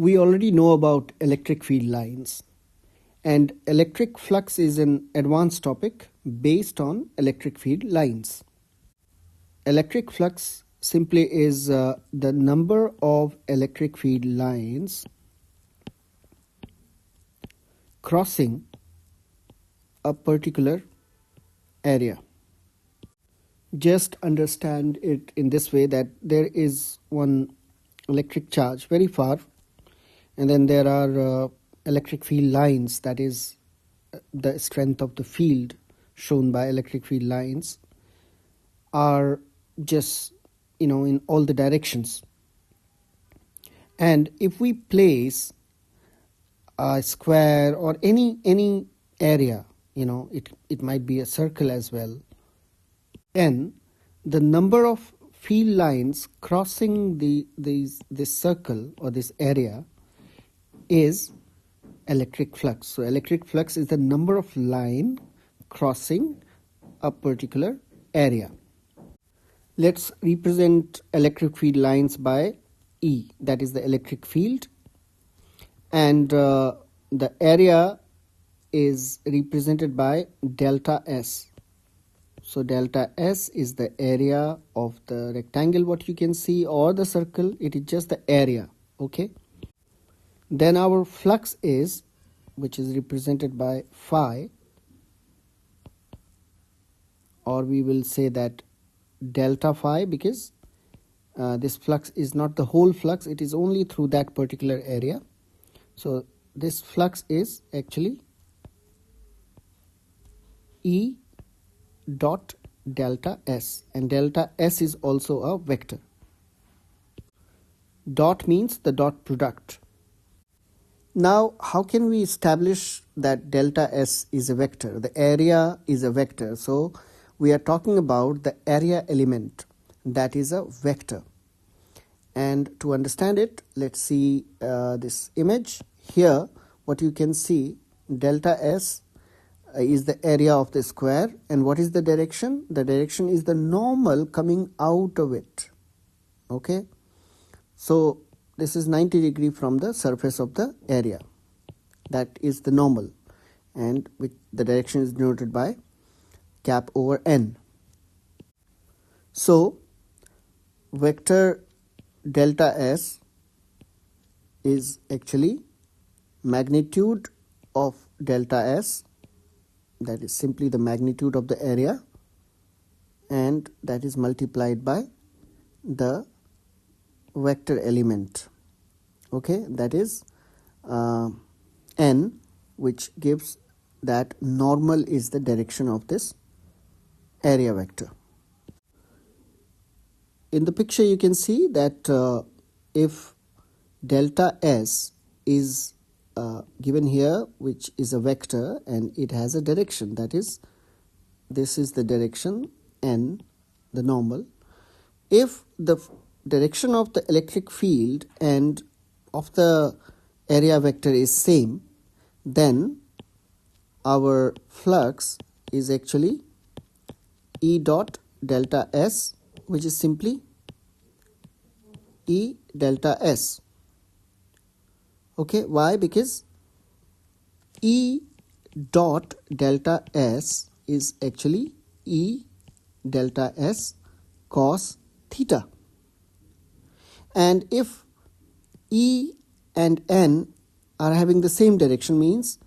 We already know about electric field lines, and electric flux is an advanced topic based on electric field lines. Electric flux simply is the number of electric field lines crossing a particular area. Just understand it in this way, that there is one electric charge very far, and then there are electric field lines, that is the strength of the field shown by electric field lines are just in all the directions. And if we place a square or any area, it might be a circle as well, then the number of field lines crossing this circle or this area is electric flux. So electric flux is the number of line crossing a particular area. Let's represent electric field lines by E, that is the electric field, and the area is represented by delta S. So delta S is the area of the rectangle, what you can see, or the circle. It is just the area, okay? Then our flux is, which is represented by phi, or we will say that delta phi, because this flux is not the whole flux, it is only through that particular area. So this flux is actually E dot delta S, and delta S is also a vector. Dot means the dot product. Now, how can we establish that delta S is a vector? The area is a vector. So we are talking about the area element, that is a vector. And to understand it, let's see this image. Here, what you can see, delta S is the area of the square, and what is the direction? The direction is the normal coming out of it, okay? So this is 90 degree from the surface of the area. That is the normal, and with the direction is denoted by cap over n. So vector delta S is actually magnitude of delta S, that is simply the magnitude of the area, and that is multiplied by the vector element, okay, that is n, which gives that normal is the direction of this area vector. In the picture you can see that if delta S is given here, which is a vector, and it has a direction, that is, this is the direction n, the normal. If the direction of the electric field and of the area vector is same, then our flux is actually E dot delta S, which is simply E delta S. Okay, why? Because E dot delta S is actually E delta S cos theta. And if E and N are having the same direction, means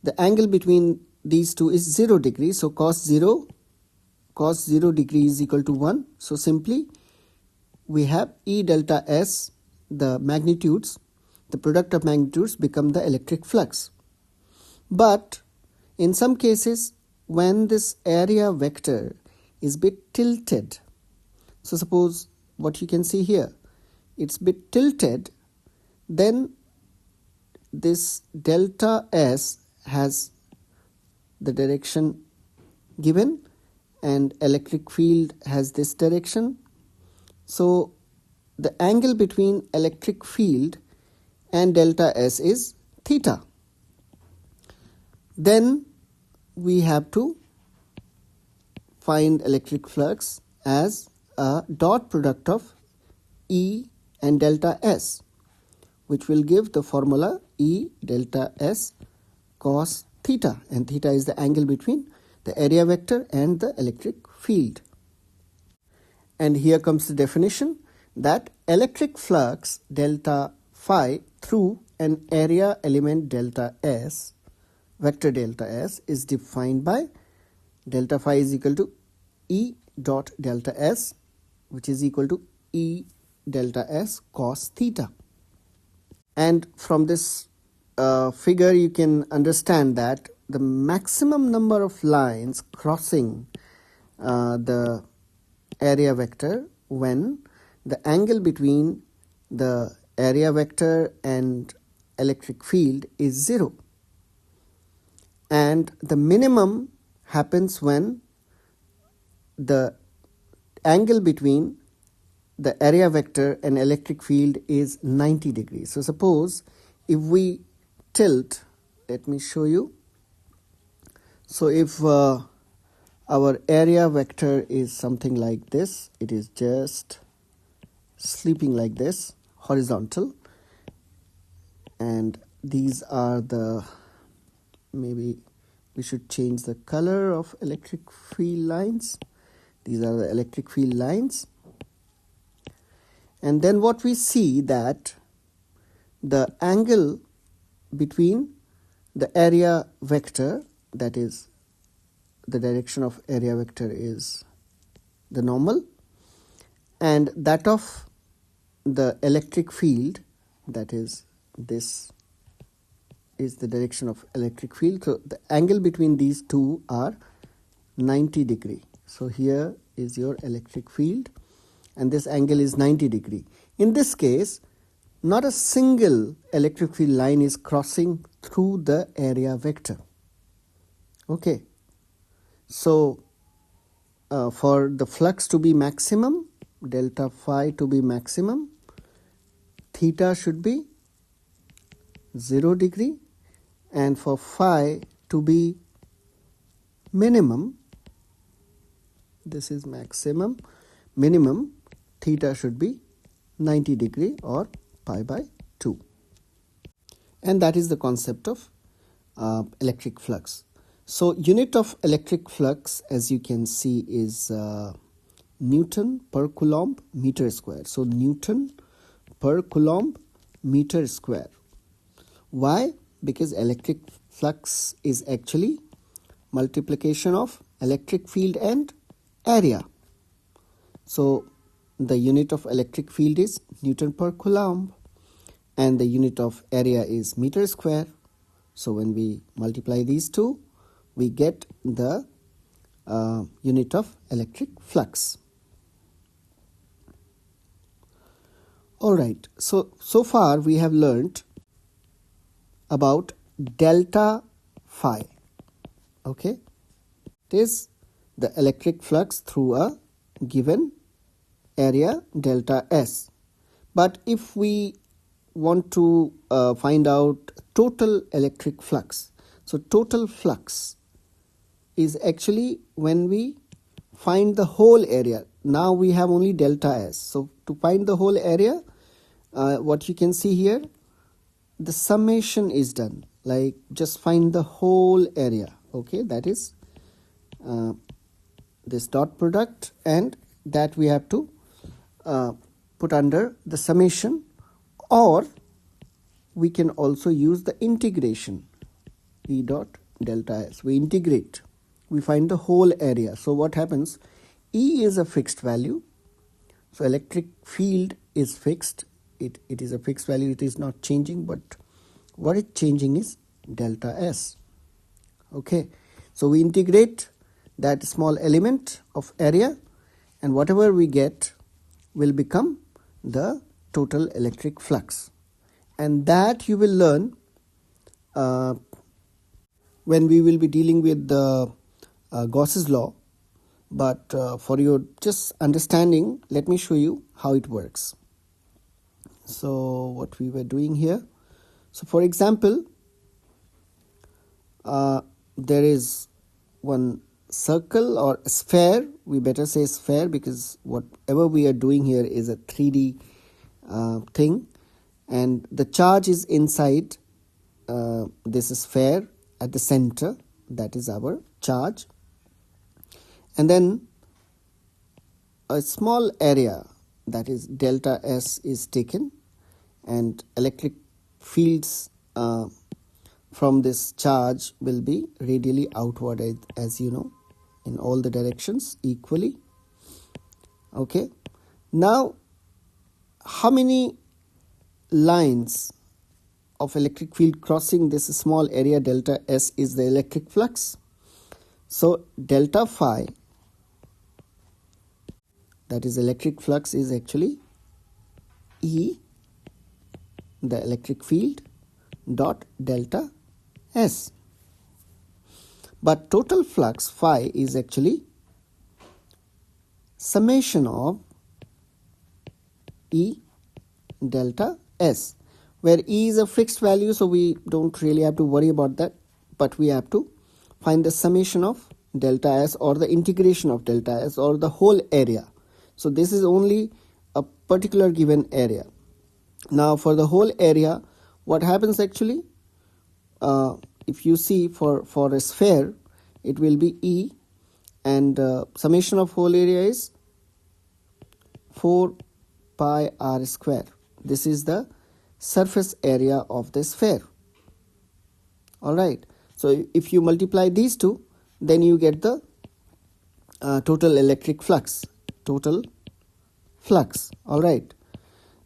the angle between these two is 0 degree. So cos 0 degree is equal to 1. So simply we have E delta S, the magnitudes, the product of magnitudes become the electric flux. But in some cases, when this area vector is bit tilted, so suppose what you can see here, it's bit tilted, then this delta S has the direction given and electric field has this direction. So the angle between electric field and delta S is theta. Then we have to find electric flux as a dot product of E and delta S. which will give the formula E delta S cos theta, and theta is the angle between the area vector and the electric field. And here comes the definition, that electric flux delta phi through an area element delta S, vector delta S, is defined by delta phi is equal to E dot delta S, which is equal to E delta S cos theta. And from this figure you can understand that the maximum number of lines crossing the area vector when the angle between the area vector and electric field is 0, and the minimum happens when the angle between the area vector and electric field is 90 degrees. So suppose if we tilt, let me show you. So if our area vector is something like this, it is just sleeping like this, horizontal, and these are the, maybe we should change the color of electric field lines. These are the electric field lines. And then what we see, that the angle between the area vector, that is the direction of area vector is the normal, and that of the electric field, that is this is the direction of electric field. So the angle between these two are 90 degree. So here is your electric field, and this angle is 90 degree. In this case, not a single electric field line is crossing through the area vector. Okay. So for the flux to be maximum, delta phi to be maximum, theta should be 0 degree, and for phi to be minimum, this is maximum, minimum, theta should be 90 degree or pi by 2. And that is the concept of electric flux. So unit of electric flux, as you can see, is Newton per Coulomb meter square. So Newton per Coulomb meter square. Why? Because electric flux is actually multiplication of electric field and area. So the unit of electric field is Newton per Coulomb, and the unit of area is meter square. So when we multiply these two, we get the unit of electric flux. Alright, so far we have learned about delta phi. Okay, it is the electric flux through a given area delta S. But if we want to find out total electric flux, so total flux is actually when we find the whole area. Now we have only delta S. So to find the whole area, what you can see here, the summation is done. Like just find the whole area. Okay, that is this dot product, and that we have to put under the summation, or we can also use the integration, E dot delta S. We integrate, we find the whole area. So what happens, E is a fixed value, so electric field is fixed, it is a fixed value, it is not changing, but what is changing is delta S. Okay, so we integrate that small element of area, and whatever we get will become the total electric flux, and that you will learn when we will be dealing with the Gauss's law. But for your just understanding, let me show you how it works. So what we were doing here, so for example, there is one circle or a sphere, we better say sphere, because whatever we are doing here is a 3D thing, and the charge is inside this sphere at the center. That is our charge. And then a small area, that is delta S, is taken, and electric fields from this charge will be radially outward, as you know, in all the directions equally. Okay, now how many lines of electric field crossing this small area delta S is the electric flux? So delta phi, that is electric flux, is actually E, the electric field, dot delta S. But total flux phi is actually summation of E delta S, where E is a fixed value, so we don't really have to worry about that, but we have to find the summation of delta S, or the integration of delta S, or the whole area. So this is only a particular given area. Now for the whole area, what happens actually, if you see for a sphere, it will be E, and summation of whole area is 4 pi r square. This is the surface area of the sphere. Alright, so if you multiply these two, then you get the total electric flux, total flux. Alright,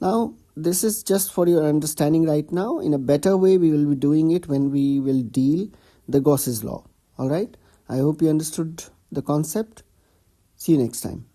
now this is just for your understanding right now. In a better way, we will be doing it when we will deal the Gauss's law. Alright, I hope you understood the concept. See you next time.